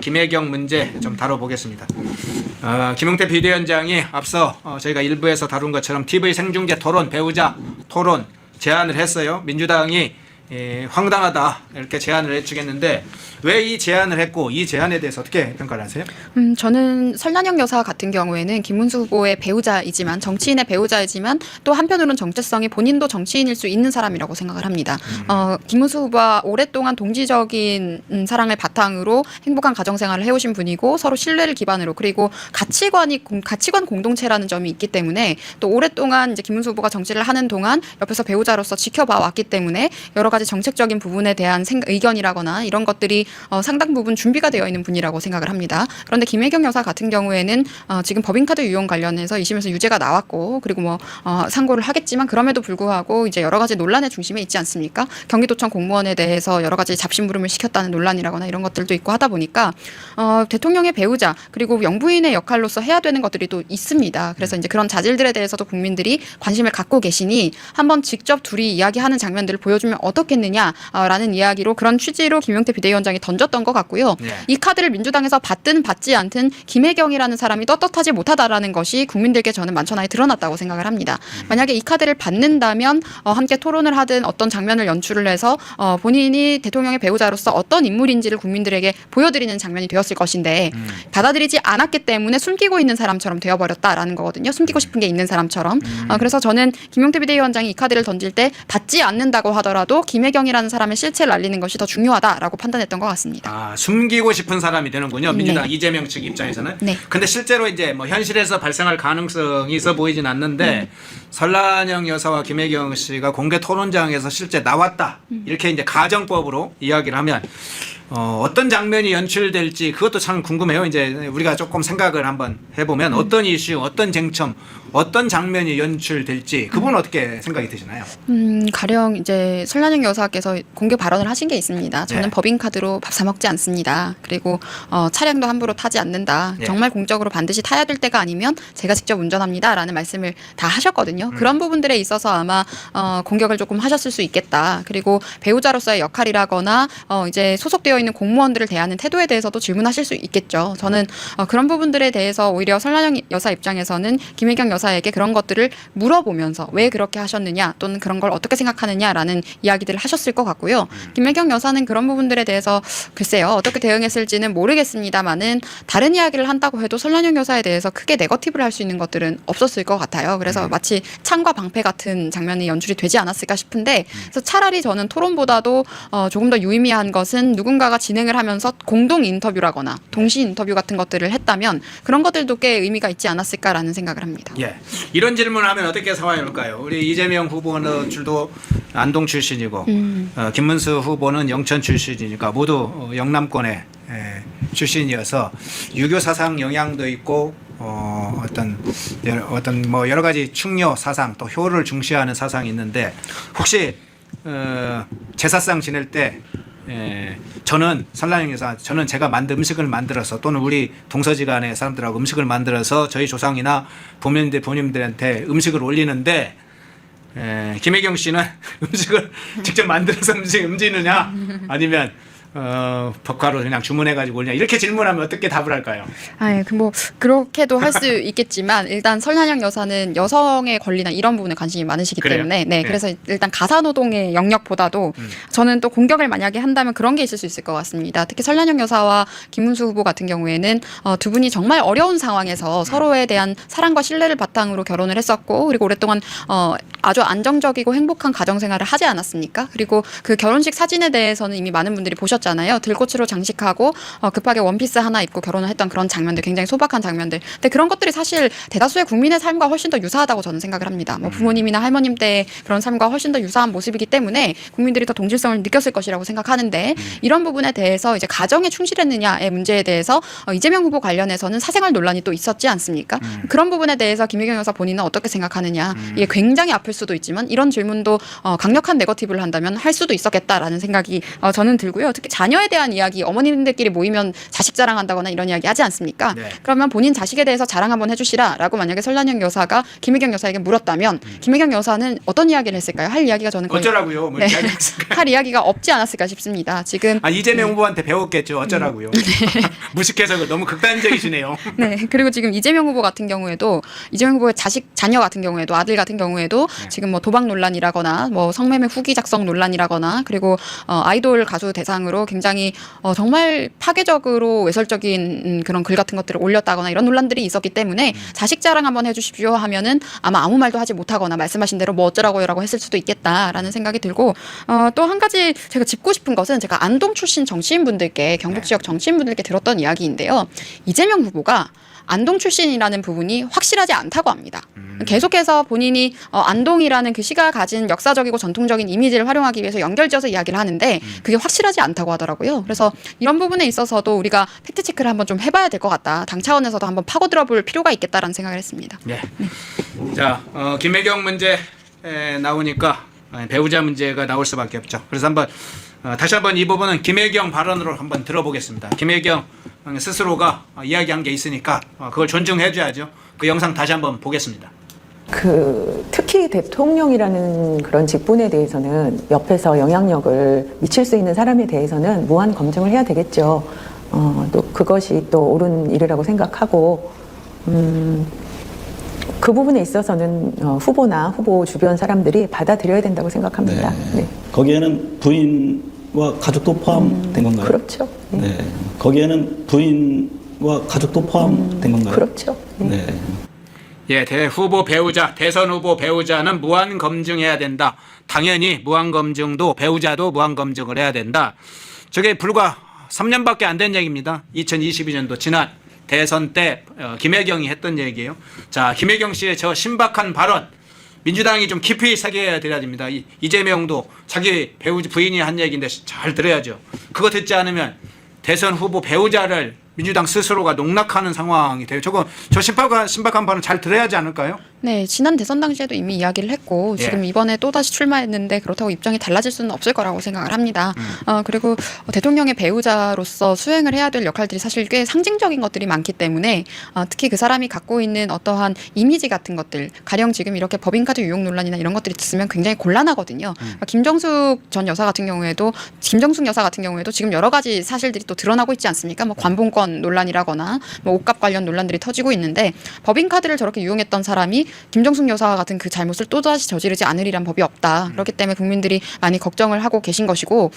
김혜경 문제 좀 다뤄보겠습니다. 김용태 비대위원장이 앞서 저희가 일부에서 다룬 것처럼 TV 생중계 토론, 배우자 토론 제안을 했어요. 민주당이 황당하다 이렇게 제안을 해주겠는데 왜 이 제안을 했고 이 제안에 대해서 어떻게 평가를 하세요? 저는 설난영 여사 같은 경우에는 김문수 후보의 배우자이지만 정치인의 배우자이지만 또 한편으로는 정체성이 본인도 정치인일 수 있는 사람이라고 생각을 합니다. 김문수 후보와 오랫동안 동지적인 사랑을 바탕으로 행복한 가정생활을 해오신 분이고 서로 신뢰를 기반으로 그리고 가치관 공동체라는 점이 있기 때문에 또 오랫동안 이제 김문수 후보가 정치를 하는 동안 옆에서 배우자로서 지켜봐 왔기 때문에 여러 가지 정책적인 부분에 대한 의견이라거나 이런 것들이 상당 부분 준비가 되어 있는 분이라고 생각을 합니다. 그런데 김혜경 여사 같은 경우에는 지금 법인카드 유용 관련해서 2심에서 유죄가 나왔고 그리고 상고를 하겠지만 그럼에도 불구하고 이제 여러 가지 논란의 중심에 있지 않습니까? 경기도청 공무원에 대해서 여러 가지 잡심부름을 시켰다는 논란이라거나 이런 것들도 있고 하다 보니까 대통령의 배우자 그리고 영부인의 역할로서 해야 되는 것들이 또 있습니다. 그래서 이제 그런 자질들에 대해서도 국민들이 관심을 갖고 계시니 한번 직접 둘이 이야기하는 장면들을 보여주면 어떻겠느냐라는 이야기로 그런 취지로 김용태 비대위원장이 던졌던 것 같고요. 네. 이 카드를 민주당에서 받든 받지 않든 김혜경이라는 사람이 떳떳하지 못하다라는 것이 국민들께 저는 만천하에 드러났다고 생각을 합니다. 만약에 이 카드를 받는다면 함께 토론을 하든 어떤 장면을 연출을 해서 본인이 대통령의 배우자로서 어떤 인물인지를 국민들에게 보여드리는 장면이 되었을 것인데 받아들이지 않았기 때문에 숨기고 있는 사람처럼 되어버렸다라는 거거든요. 숨기고 싶은 게 있는 사람처럼. 그래서 저는 김용태 비대위원장이 이 카드를 던질 때 받지 않는다고 하더라도 김혜경이라는 사람의 실체를 알리는 것이 더 중요하다라고 판단했던 것 같습니다. 숨기고 싶은 사람이 되는군요. 민주당 네. 이재명 측 입장에서는. 네. 근데 실제로 이제 현실에서 발생할 가능성이 있어 보이진 않는데 설난영 여사와 김혜경 씨가 공개 토론장에서 실제 나왔다. 이렇게 이제 가정법으로 이야기를 하면 어떤 장면이 연출될지 그것도 참 궁금해요. 이제 우리가 조금 생각을 한번 해보면 어떤 이슈, 어떤 쟁점, 어떤 장면이 연출될지 그 부분은 어떻게 생각이 드시나요? 가령 이제 설난영 여사께서 공개 발언을 하신 게 있습니다. 저는 네. 법인카드로 밥 사 먹지 않습니다. 그리고 차량도 함부로 타지 않는다. 네. 정말 공적으로 반드시 타야 될 때가 아니면 제가 직접 운전합니다라는 말씀을 다 하셨거든요. 그런 부분들에 있어서 아마 공격을 조금 하셨을 수 있겠다. 그리고 배우자로서의 역할이라거나 이제 소속되어 있는 공무원들을 대하는 태도에 대해서도 질문하실 수 있겠죠. 저는 그런 부분들에 대해서 오히려 설난영 여사 입장에서는 김혜경 여사에게 그런 것들을 물어보면서 왜 그렇게 하셨느냐 또는 그런 걸 어떻게 생각하느냐라는 이야기들을 하셨을 것 같고요. 김혜경 여사는 그런 부분들에 대해서 글쎄요 어떻게 대응했을지는 모르겠습니다만은 다른 이야기를 한다고 해도 설난영 여사에 대해서 크게 네거티브를 할 수 있는 것들은 없었을 것 같아요. 그래서 마치 창과 방패 같은 장면이 연출이 되지 않았을까 싶은데 그래서 차라리 저는 토론보다도 조금 더 유의미한 것은 누군가가 진행을 하면서 공동 인터뷰라거나 동시 인터뷰 같은 것들을 했다면 그런 것들도 꽤 의미가 있지 않았을까라는 생각을 합니다. 예, 이런 질문을 하면 어떻게 상황이 올까요? 우리 이재명 후보는 줄도 안동 출신이고 김문수 후보는 영천 출신이니까 모두 영남권의 출신이어서 유교 사상 영향도 있고 어떤 여러 가지 충녀 사상 또 효를 중시하는 사상이 있는데 혹시 제사상 지낼 때 저는 설난영 여사 저는 제가 만든 음식을 만들어서 또는 우리 동서지간의 사람들하고 음식을 만들어서 저희 조상이나 부모님들한테 음식을 올리는데 김혜경 씨는 음식을 직접 만들어서 음식느냐 아니면 법카로 그냥 주문해가지고 올냐 이렇게 질문하면 어떻게 답을 할까요? 뭐 그렇게도 할 수 있겠지만 일단 설난영 여사는 여성의 권리나 이런 부분에 관심이 많으시기 그래요? 때문에 네. 그래서 일단 가사노동의 영역보다도 저는 또 공격을 만약에 한다면 그런 게 있을 수 있을 것 같습니다. 특히 설난영 여사와 김문수 후보 같은 경우에는 두 분이 정말 어려운 상황에서 서로에 대한 사랑과 신뢰를 바탕으로 결혼을 했었고 그리고 오랫동안 아주 안정적이고 행복한 가정생활을 하지 않았습니까? 그리고 그 결혼식 사진에 대해서는 이미 많은 분들이 보셨잖아요. 들꽃으로 장식하고 급하게 원피스 하나 입고 결혼을 했던 그런 장면들 굉장히 소박한 장면들. 근데 그런 것들이 사실 대다수의 국민의 삶과 훨씬 더 유사하다고 저는 생각을 합니다. 부모님이나 할머님 때의 그런 삶과 훨씬 더 유사한 모습이기 때문에 국민들이 더 동질성을 느꼈을 것이라고 생각하는데 이런 부분에 대해서 이제 가정에 충실했느냐의 문제에 대해서 이재명 후보 관련해서는 사생활 논란이 또 있었지 않습니까? 그런 부분에 대해서 김혜경 여사 본인은 어떻게 생각하느냐. 이게 굉장히 아플 수도 있지만 이런 질문도 강력한 네거티브를 한다면 할 수도 있었겠다라는 생각이 저는 들고요. 특히 자녀에 대한 이야기, 어머님들끼리 모이면 자식 자랑한다거나 이런 이야기 하지 않습니까? 네. 그러면 본인 자식에 대해서 자랑 한번 해주시라라고 만약에 설란영 여사가 김혜경 여사에게 물었다면 김혜경 여사는 어떤 이야기를 했을까요? 할 이야기가 저는 거의 어쩌라고요? 뭐 네. 이야기 했을까요? 할 이야기가 없지 않았을까 싶습니다. 지금 이재명 후보한테 배웠겠죠. 어쩌라고요? 무식해서 너무 극단적이시네요. 네. 그리고 지금 이재명 후보 같은 경우에도 이재명 후보의 자녀 같은 경우에도 아들 같은 경우에도 지금 뭐 도박 논란이라거나 뭐 성매매 후기 작성 논란이라거나 그리고 아이돌 가수 대상으로 굉장히 정말 파괴적으로 외설적인 그런 글 같은 것들을 올렸다거나 이런 논란들이 있었기 때문에 자식 자랑 한번 해주십시오 하면은 아마 아무 말도 하지 못하거나 말씀하신 대로 뭐 어쩌라고요라고 했을 수도 있겠다라는 생각이 들고 또 한 가지 제가 짚고 싶은 것은 제가 안동 출신 정치인분들께 경북 지역 정치인분들께 들었던 이야기인데요. 이재명 후보가 안동 출신이라는 부분이 확실하지 않다고 합니다. 계속해서 본인이 안동이라는 그 시가 가진 역사적이고 전통적인 이미지를 활용하기 위해서 연결지어서 이야기를 하는데 그게 확실하지 않다고 하더라고요. 그래서 이런 부분에 있어서도 우리가 팩트체크를 한번 좀 해봐야 될 것 같다. 당 차원에서도 한번 파고들어 볼 필요가 있겠다라는 생각을 했습니다. 네. 자, 김혜경 문제 나오니까 배우자 문제가 나올 수밖에 없죠. 그래서 한번 다시 한번 이 부분은 김혜경 발언으로 한번 들어보겠습니다. 김혜경 스스로가 이야기한 게 있으니까 그걸 존중해줘야죠. 그 영상 다시 한번 보겠습니다. 특히 대통령이라는 그런 직분에 대해서는 옆에서 영향력을 미칠 수 있는 사람에 대해서는 무한 검증을 해야 되겠죠. 또 그것이 또 옳은 일이라고 생각하고, 그 부분에 있어서는 후보나 후보 주변 사람들이 받아들여야 된다고 생각합니다. 네. 네. 거기에는 부인과 가족도 포함된 건가요? 그렇죠. 네. 네. 거기에는 부인과 가족도 포함된 건가요? 그렇죠. 네. 네. 예, 대후보 배우자, 대선 후보 배우자는 무한 검증해야 된다. 당연히 무한 검증도 배우자도 무한 검증을 해야 된다. 저게 불과 3년밖에 안 된 얘기입니다. 2022년도 지난 대선 때 김혜경이 했던 얘기예요. 자, 김혜경 씨의 저 신박한 발언 민주당이 좀 깊이 새겨야 됩니다. 이재명도 자기 부인이 한 얘기인데 잘 들어야죠. 그거 듣지 않으면 대선 후보 배우자를 민주당 스스로가 농락하는 상황이 돼요. 저 신박한 발언 잘 들어야 하지 않을까요? 네, 지난 대선 당시에도 이미 이야기를 했고 지금 이번에 또 다시 출마했는데 그렇다고 입장이 달라질 수는 없을 거라고 생각을 합니다. 그리고 대통령의 배우자로서 수행을 해야 될 역할들이 사실 꽤 상징적인 것들이 많기 때문에 특히 그 사람이 갖고 있는 어떠한 이미지 같은 것들, 가령 지금 이렇게 법인카드 유용 논란이나 이런 것들이 있으면 굉장히 곤란하거든요. 김정숙 여사 같은 경우에도 지금 여러 가지 사실들이 또 드러나고 있지 않습니까? 뭐 관봉권 논란이라거나 뭐 옷값 관련 논란들이 터지고 있는데 법인카드를 저렇게 이용했던 사람이 김정숙 여사 같은 그 잘못을 또다시 저지르지 않으리란 법이 없다. 그렇기 때문에 국민들이 많이 걱정을 하고 계신 것이고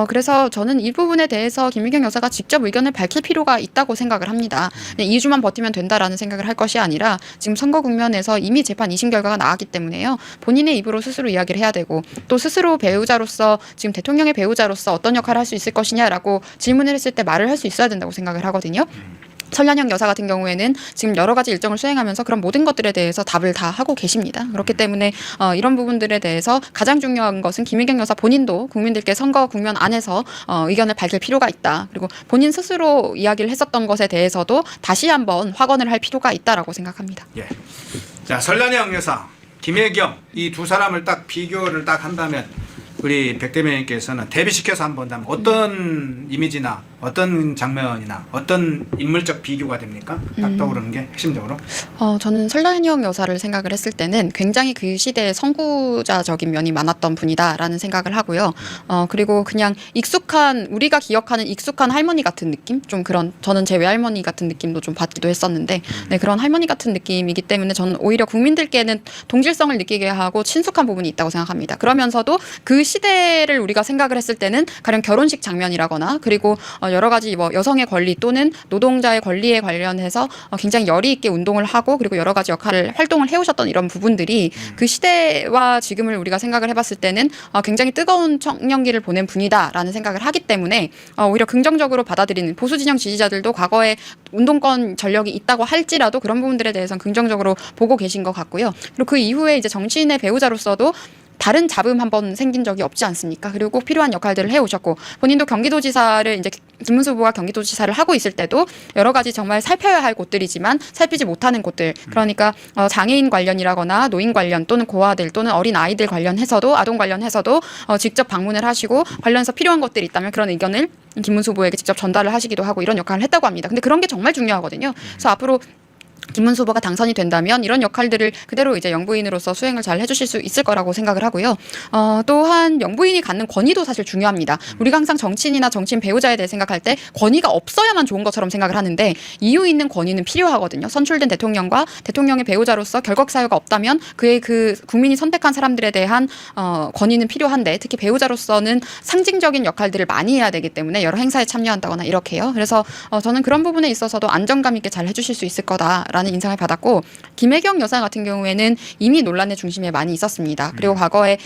그래서 저는 이 부분에 대해서 김혜경 여사가 직접 의견을 밝힐 필요가 있다고 생각을 합니다. 2주만 버티면 된다라는 생각을 할 것이 아니라 지금 선거 국면에서 이미 재판 2심 결과가 나왔기 때문에요. 본인의 입으로 스스로 이야기를 해야 되고 또 스스로 배우자로서 지금 대통령의 배우자로서 어떤 역할을 할 수 있을 것이냐라고 질문을 했을 때 말을 할 수 있어야 된다고 생각을 하거든요. 설란영 여사 같은 경우에는 지금 여러 가지 일정을 수행하면서 그런 모든 것들에 대해서 답을 다 하고 계십니다. 그렇기 때문에 이런 부분들에 대해서 가장 중요한 것은 김혜경 여사 본인도 국민들께 선거 국면 안에서 의견을 밝힐 필요가 있다. 그리고 본인 스스로 이야기를 했었던 것에 대해서도 다시 한번 확언을 할 필요가 있다라고 생각합니다. 예. 자, 설란영 여사, 김혜경 이 두 사람을 딱 비교를 딱 한다면 우리 백 대변인께서는 대비시켜서 한번 한다면 어떤 이미지나 어떤 장면이나 어떤 인물적 비교가 됩니까? 딱 떠오르는 게 핵심적으로. 저는 설란영 여사를 생각을 했을 때는 굉장히 그 시대에 선구자적인 면이 많았던 분이다라는 생각을 하고요. 그리고 그냥 우리가 기억하는 익숙한 할머니 같은 느낌? 좀 그런 저는 제 외할머니 같은 느낌도 좀 받기도 했었는데 네, 그런 할머니 같은 느낌이기 때문에 저는 오히려 국민들께는 동질성을 느끼게 하고 친숙한 부분이 있다고 생각합니다. 그러면서도 그 시대를 우리가 생각을 했을 때는 가령 결혼식 장면이라거나 그리고 여러 가지 뭐 여성의 권리 또는 노동자의 권리에 관련해서 굉장히 열의 있게 운동을 하고 그리고 여러 가지 활동을 해오셨던 이런 부분들이 그 시대와 지금을 우리가 생각을 해봤을 때는 굉장히 뜨거운 청년기를 보낸 분이다라는 생각을 하기 때문에 오히려 긍정적으로 받아들이는 보수 진영 지지자들도 과거에 운동권 전력이 있다고 할지라도 그런 부분들에 대해서는 긍정적으로 보고 계신 것 같고요. 그리고 그 이후에 이제 정치인의 배우자로서도 다른 잡음 한번 생긴 적이 없지 않습니까? 그리고 꼭 필요한 역할들을 해오셨고 본인도 경기도지사를 이제 김문수 후보가 경기도지사를 하고 있을 때도 여러 가지 정말 살펴야 할 곳들이지만 살피지 못하는 곳들 그러니까 장애인 관련이라거나 노인 관련 또는 고아들 또는 어린 아이들 관련해서도 아동 관련해서도 직접 방문을 하시고 관련해서 필요한 것들이 있다면 그런 의견을 김문수 후보에게 직접 전달을 하시기도 하고 이런 역할을 했다고 합니다. 근데 그런 게 정말 중요하거든요. 그래서 앞으로 김문수 후보가 당선이 된다면 이런 역할들을 그대로 이제 영부인으로서 수행을 잘 해주실 수 있을 거라고 생각을 하고요. 또한 영부인이 갖는 권위도 사실 중요합니다. 우리가 항상 정치인이나 정치인 배우자에 대해 생각할 때 권위가 없어야만 좋은 것처럼 생각을 하는데 이유 있는 권위는 필요하거든요. 선출된 대통령과 대통령의 배우자로서 결격 사유가 없다면 그의 그 국민이 선택한 사람들에 대한 권위는 필요한데 특히 배우자로서는 상징적인 역할들을 많이 해야 되기 때문에 여러 행사에 참여한다거나 이렇게요. 그래서 저는 그런 부분에 있어서도 안정감 있게 잘 해주실 수 있을 거다라는 인상을 받았고 김혜경 여사 같은 경우에는 이미 논란의 중심에 많이 있었습니다. 그리고 과거에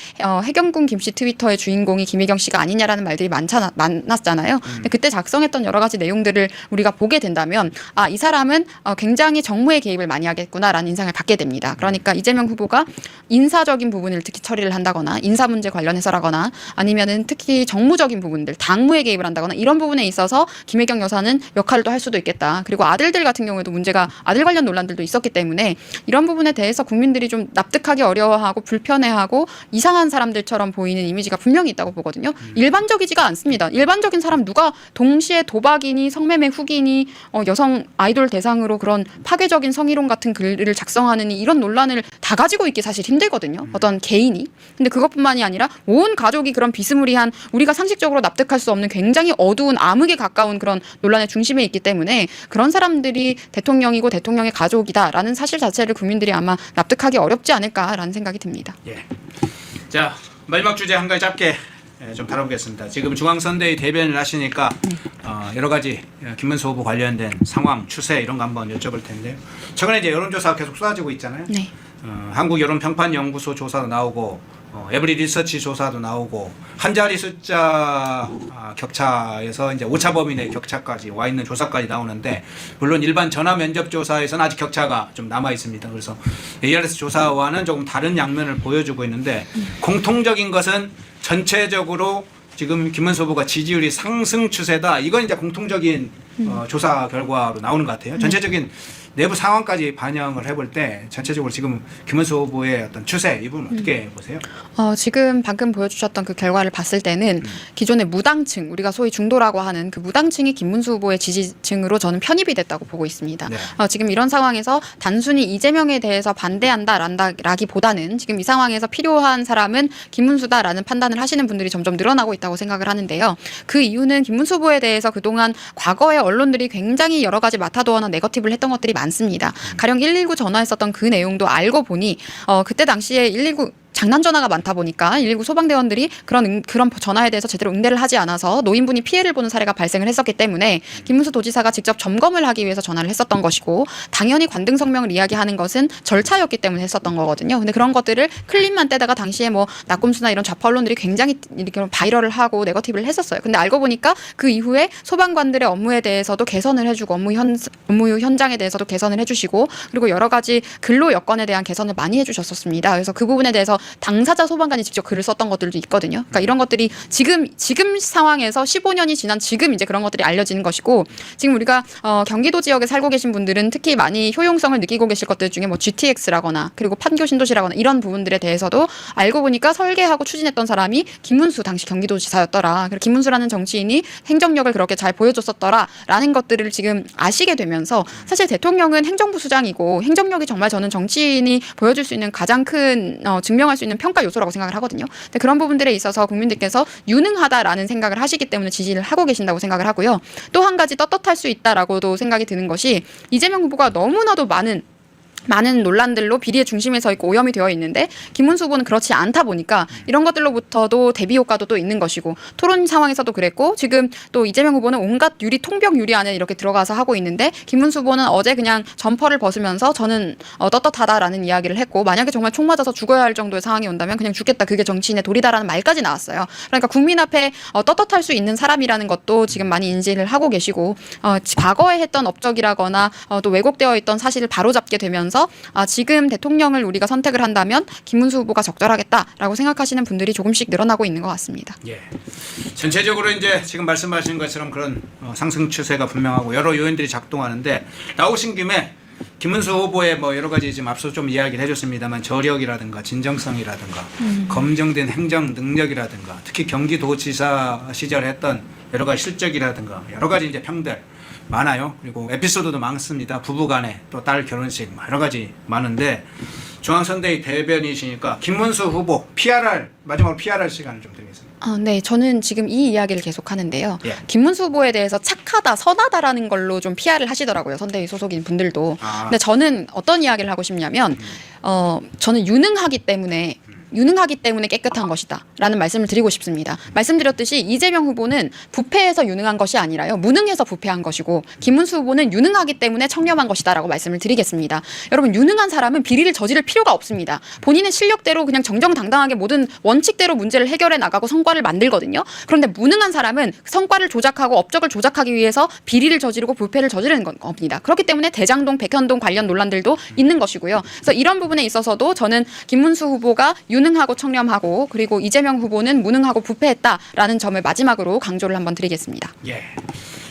해경군 김씨 트위터의 주인공이 김혜경 씨가 아니냐라는 말들이 많았잖아요. 근데 그때 작성했던 여러 가지 내용들을 우리가 보게 된다면 이 사람은 굉장히 정무의 개입을 많이 하겠구나라는 인상을 받게 됩니다. 그러니까 이재명 후보가 인사적인 부분을 특히 처리를 한다거나 인사 문제 관련해서라거나 아니면은 특히 정무적인 부분들 당무에 개입을 한다거나 이런 부분에 있어서 김혜경 여사는 역할을 또 할 수도 있겠다. 그리고 아들들 같은 경우에도 문제가 아들 관련 논란들도 있었기 때문에 이런 부분에 대해서 국민들이 좀 납득하기 어려워하고 불편해하고 이상한 사람들처럼 보이는 이미지가 분명히 있다고 보거든요. 일반적이지가 않습니다. 일반적인 사람 누가 동시에 도박이니 성매매 후기니 여성 아이돌 대상으로 그런 파괴적인 성희롱 같은 글을 작성하느니 이런 논란을 다 가지고 있기 사실 힘들거든요. 어떤 개인이. 근데 그것뿐만이 아니라 온 가족이 그런 비스무리한 우리가 상식적으로 납득할 수 없는 굉장히 어두운 암흑에 가까운 그런 논란의 중심에 있기 때문에 그런 사람들이 대통령이고 대통령의 가족이다라는 사실 자체를 국민들이 아마 납득하기 어렵지 않을까라는 생각이 듭니다. 예. 자, 마지막 주제 한 가지 짧게 좀 다뤄보겠습니다. 지금 중앙선대위 대변을 하시니까 여러 가지 김문수 후보 관련된 상황, 추세 이런 거 한번 여쭤볼 텐데요. 최근에 이제 여론조사가 계속 쏟아지고 있잖아요. 네. 한국여론평판연구소 조사도 나오고 에브리 리서치 조사도 나오고 한 자리 숫자 격차에서 이제 오차 범위 내 격차까지 와 있는 조사까지 나오는데 물론 일반 전화 면접 조사에서는 아직 격차가 좀 남아 있습니다. 그래서 ARS 조사와는 조금 다른 양면을 보여주고 있는데 공통적인 것은 전체적으로 지금 김문수 후보가 지지율이 상승 추세다. 이건 이제 공통적인 조사 결과로 나오는 것 같아요. 전체적인 내부 상황까지 반영을 해볼 때 전체적으로 지금 김문수 후보의 어떤 추세 이 부분 어떻게 보세요? 지금 방금 보여주셨던 그 결과를 봤을 때는 기존의 무당층 우리가 소위 중도라고 하는 그 무당층이 김문수 후보의 지지층으로 저는 편입이 됐다고 보고 있습니다. 네. 지금 이런 상황에서 단순히 이재명에 대해서 반대한다라기보다는 지금 이 상황에서 필요한 사람은 김문수다라는 판단을 하시는 분들이 점점 늘어나고 있다고 생각을 하는데요. 그 이유는 김문수 후보에 대해서 그동안 과거에 언론들이 굉장히 여러 가지 마타도어나 네거티브를 했던 것들이 많습니다. 가령 119 전화했었던 그 내용도 알고 보니 그때 당시에 119 장난 전화가 많다 보니까 119 소방대원들이 그런 전화에 대해서 제대로 응대를 하지 않아서 노인분이 피해를 보는 사례가 발생을 했었기 때문에 김문수 도지사가 직접 점검을 하기 위해서 전화를 했었던 것이고 당연히 관등 성명을 이야기하는 것은 절차였기 때문에 했었던 거거든요. 근데 그런 것들을 클립만 떼다가 당시에 뭐 낙곰수나 이런 좌파 언론들이 굉장히 이렇게 바이럴을 하고 네거티브를 했었어요. 근데 알고 보니까 그 이후에 소방관들의 업무에 대해서도 개선을 해주고 업무 현장에 대해서도 개선을 해주시고 그리고 여러 가지 근로 여건에 대한 개선을 많이 해주셨었습니다. 그래서 그 부분에 대해서 당사자 소방관이 직접 글을 썼던 것들도 있거든요. 그러니까 이런 것들이 지금 상황에서 15년이 지난 지금 이제 그런 것들이 알려지는 것이고 지금 우리가 경기도 지역에 살고 계신 분들은 특히 많이 효용성을 느끼고 계실 것들 중에 뭐 GTX라거나 그리고 판교 신도시라거나 이런 부분들에 대해서도 알고 보니까 설계하고 추진했던 사람이 김문수 당시 경기도지사였더라. 그리고 김문수라는 정치인이 행정력을 그렇게 잘 보여줬었더라라는 것들을 지금 아시게 되면서 사실 대통령은 행정부 수장이고 행정력이 정말 저는 정치인이 보여줄 수 있는 가장 큰 증명할 수 있는 평가 요소라고 생각을 하거든요. 근데 그런 부분들에 있어서 국민들께서 유능하다라는 생각을 하시기 때문에 지지를 하고 계신다고 생각을 하고요. 또 한 가지 떳떳할 수 있다라고도 생각이 드는 것이 이재명 후보가 너무나도 많은 논란들로 비리의 중심에 서 있고 오염이 되어 있는데 김문수 후보는 그렇지 않다 보니까 이런 것들로부터도 대비 효과도 또 있는 것이고 토론 상황에서도 그랬고 지금 또 이재명 후보는 온갖 통병 유리 안에 이렇게 들어가서 하고 있는데 김문수 후보는 어제 그냥 점퍼를 벗으면서 저는 떳떳하다라는 이야기를 했고 만약에 정말 총 맞아서 죽어야 할 정도의 상황이 온다면 그냥 죽겠다 그게 정치인의 도리다라는 말까지 나왔어요. 그러니까 국민 앞에 떳떳할 수 있는 사람이라는 것도 지금 많이 인지를 하고 계시고 과거에 했던 업적이라거나 또 왜곡되어 있던 사실을 바로잡게 되면서 있어서 지금 대통령을 우리가 선택을 한다면 김문수 후보가 적절하겠다라고 생각하시는 분들이 조금씩 늘어나고 있는 것 같습니다. 예. 전체적으로 이제 지금 말씀하신 것처럼 그런 상승 추세가 분명하고 여러 요인들이 작동하는데 나오신 김에 김문수 후보의 뭐 여러 가지 지금 앞서 좀 이야기를 해줬습니다만 저력이라든가 진정성이라든가 검증된 행정 능력이라든가 특히 경기도지사 시절에 했던 여러 가지 실적이라든가 여러 가지 이제 평들 많아요. 그리고 에피소드도 많습니다. 부부간에 또 딸 결혼식 여러 가지 많은데 중앙선대위 대변이시니까 김문수 후보 마지막으로 PRR 시간을 좀 드리겠습니다. 네, 저는 지금 이 이야기를 계속 하는데요. 예. 김문수 후보에 대해서 착하다, 선하다라는 걸로 좀 PR을 하시더라고요. 선대위 소속인 분들도. 근데 저는 어떤 이야기를 하고 싶냐면, 저는 유능하기 때문에 깨끗한 것이다라는 말씀을 드리고 싶습니다. 말씀드렸듯이 이재명 후보는 부패해서 유능한 것이 아니라요. 무능해서 부패한 것이고 김문수 후보는 유능하기 때문에 청렴한 것이다라고 말씀을 드리겠습니다. 여러분 유능한 사람은 비리를 저지를 필요가 없습니다. 본인의 실력대로 그냥 정정당당하게 모든 원칙대로 문제를 해결해 나가고 성과를 만들거든요. 그런데 무능한 사람은 성과를 조작하고 업적을 조작하기 위해서 비리를 저지르고 부패를 저지르는 겁니다. 그렇기 때문에 대장동, 백현동 관련 논란들도 있는 것이고요. 그래서 이런 부분에 있어서도 저는 김문수 후보가 유능하고 청렴하고 그리고 이재명 후보는 무능하고 부패했다라는 점을 마지막으로 강조를 한번 드리겠습니다. 예.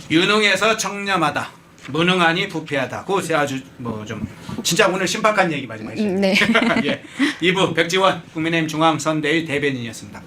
유능해서 청렴하다. 무능하니 부패하다. 그거 아주 뭐 좀 진짜 오늘 신박한 얘기 마지막에. 네. 예. 2부 백지원 국민의힘 중앙선대위 대변인이었습니다.